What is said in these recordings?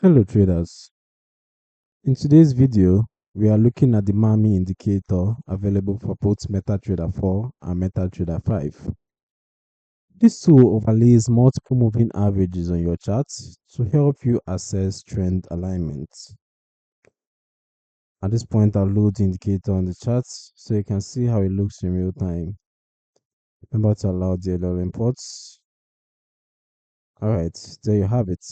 Hello traders. In today's video, we are looking at the MAMy indicator available for both MetaTrader 4 and MetaTrader 5. This tool overlays multiple moving averages on your charts to help you assess trend alignment. At this point, I'll load the indicator on the charts so you can see how it looks in real time. Remember to allow the DLL imports. Alright, there you have it.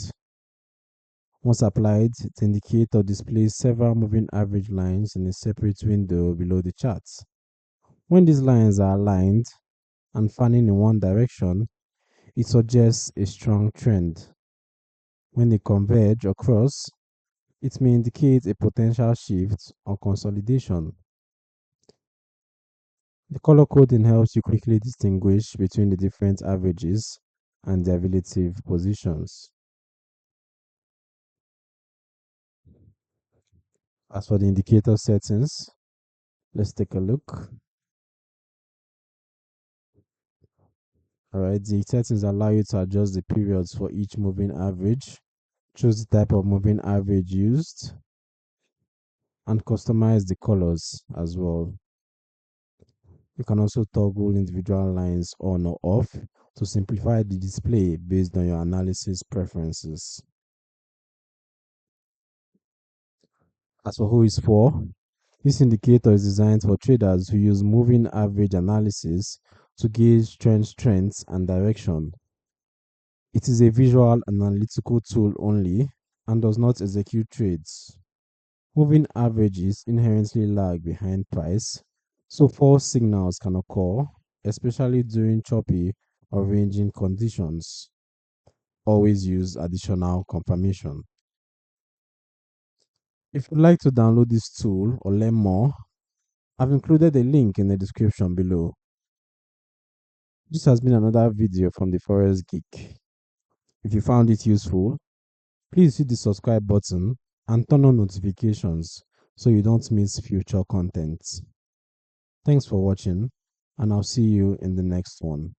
Once applied, the indicator displays several moving average lines in a separate window below the charts. When these lines are aligned and fanning in one direction, it suggests a strong trend. When they converge or cross, it may indicate a potential shift or consolidation. The color coding helps you quickly distinguish between the different averages and their relative positions. As for the indicator settings, let's take a look. Alright, the settings allow you to adjust the periods for each moving average, choose the type of moving average used, and customize the colors as well. You can also toggle individual lines on or off to simplify the display based on your analysis preferences. As for who is for, this indicator is designed for traders who use moving average analysis to gauge trend strengths and direction. It is a visual and analytical tool only and does not execute trades. Moving averages inherently lag behind price, so false signals can occur, especially during choppy or ranging conditions. Always use additional confirmation. If you'd like to download this tool or learn more, I've included a link in the description below. This has been another video from the Forex Geek. If you found it useful, please hit the subscribe button and turn on notifications so you don't miss future content. Thanks for watching, and I'll see you in the next one.